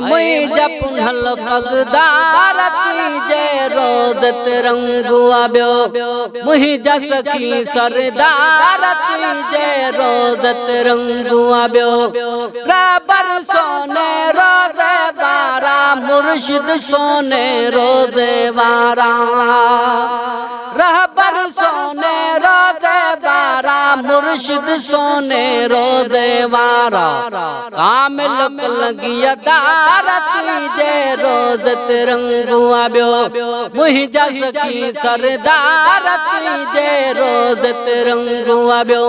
मुई जपुनल पगदार तुझे रोज़ तिरंगो आबियो मुई जसकी सरदार तुझे रोज़ तिरंगो आबियो रबर सोने रोज़े वारा मुर्शिद सोने रोज़े वारा रहबर सोने रोज़े वारा मुर्शिद सोने रोज़े वारा कामिल लगिया दार तुझे रोज़ तिरंगो आबियो मुई जसकी सरदार तुझे रोज़ तिरंगो आबियो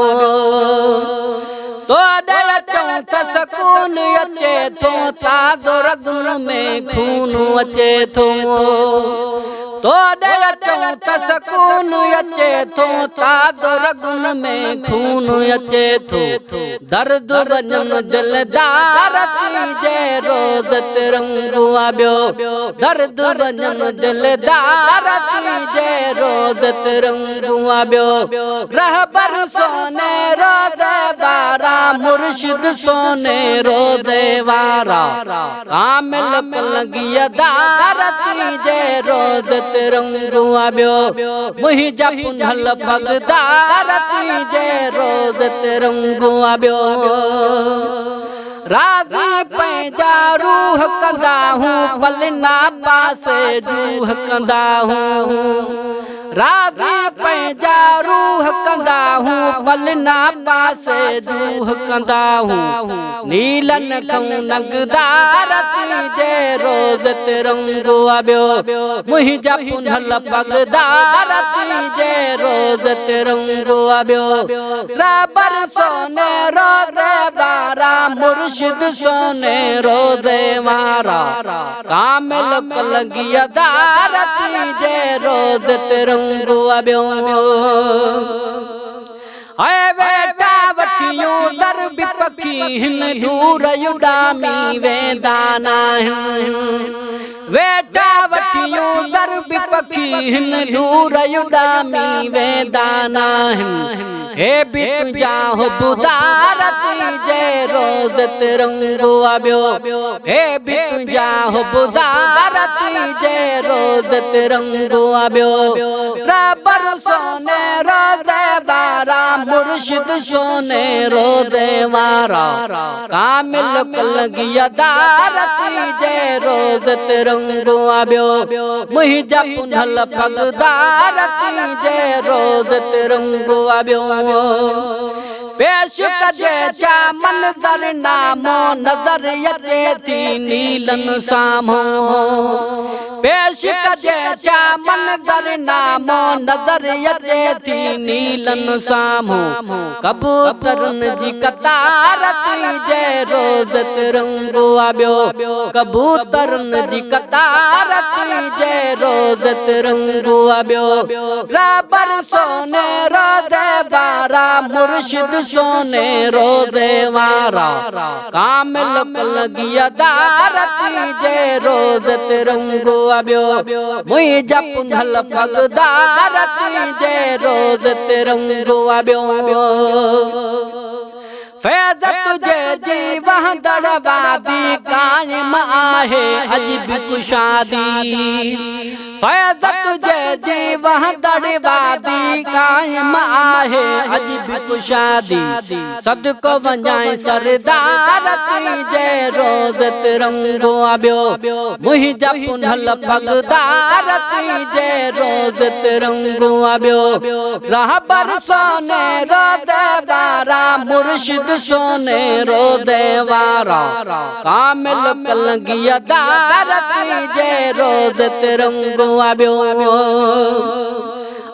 तो चौथ सकून अचे थो ताज़ो रगुन में खून अचे थो तो चौथ सकून अचे थो ताज़ो रगुन में खून अचे थो दर्द वजन दिलदार तुझे रोज़ तिरंगो आबियो दर्द वजन दिलदार तुझे रोज़ तिरंगो आबियो रहबर सोने रोज़े वारा मुर्शिद सोने रोज़े वारा कामिल लगिया दार तुझे रोज़ तिरंगो आबियो मुई जपुनल पगदार तुझे रोज़ तिरंगो आबियो राज़ी पंहिंजा रूह कंदा हूँ पलना पासे जूह कंदा हूँ राज़ी पंहिंजा रूह कंदा हूँ पलना पासे जूह कंदा हूँ नीलन खूं नगदार तुझे रोज़ तिरंगो आबियो मुई जपुनल पगदार तुझे रोज़ तिरंगो आबियो रबर सोने रोज़े वारा मुर्शिद सोने रोज़े वारा कामिल लगिया दार तुझे रोज़ तिरंगो आबियो ऐ बेटा वठियूं दर विपखी हिन दूर उॾामी वेंदा नाहिनि वेटा वठियूं दर विपखी हिन दूर उॾामी वेंदा नाहिनि हे बि तुंहिंजा हुबदार तुझे रोज़ तिरंगो आबियो हे बि तुंहिंजा हुबदार तुझे रोज़ तिरंगो आबियो रबर सोने रोज़े वारा मुर्शिद सोने रोज़े वारा कामिल लगिया दार तुझे रोज़ तिरंगो आबियो मुई जपुनल पगदार तुझे रोज़ तिरंगो आबियो पेश कजे चा मंज़र नामो नज़र अचे थी नीलन साम्हूं पेश कजे चा मंज़र नामो नज़र अचे थी नीलन साम्हूं कबूतरन जी कतार तुझे रोज़ तिरंगो आबियो कबूतरन जी कतार तुझे रोज़ तिरंगो आबियो रबर सोने रोज़े वारा मुर्शिद सोने रोज़े वारा कामिल लगिया दार तुझे रोज़ तिरंगो आबियो मुई जपुनल पगदार तुझे रोज़ तिरंगो आबियो फैज़ तुझे जी वहदड़ वादी कायम आहे अज भी कुशादी फैज़ तुझे जी वहदड़ वादी कायम आहे अज भी कुशादी सदको वञाए सरदार तुझे रोज़ तिरंगो आबियो मुई जपुनल पगदार तुझे रोज़ तिरंगो आबियो रहबर सोने रोज़े वारा मुर्शिद सोने रोज़े वारा कामिल लगिया दार तुझे रोज़ तिरंगो आबियो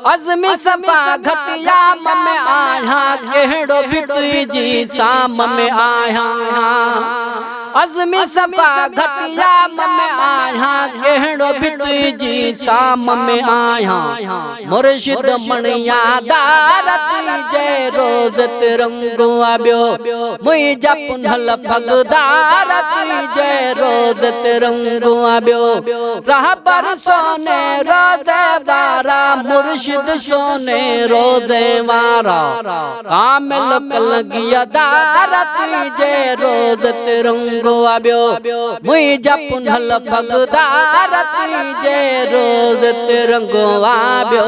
अज़मी सफ़ा घटिया में आया कहिड़ो भी तुझी साम में आया अज़मी सफ़ा घटिया में आया कहिड़ो भी तुझी साम में आया मुर्शिद मणिया दार तुझे रोज़ तिरंगो आबियो मुई जपुनल पगदार तुझे रोज़ तिरंगो आबियो रहबर सोने रोज़े वारा मुर्शिद सोने रोज़े वारा कामिल लगिया दार तुझे रोज़ तिरंगो तिरंगो आबियो मुझा पुनल भगदार तीजे रोज तिरंगो आबियो।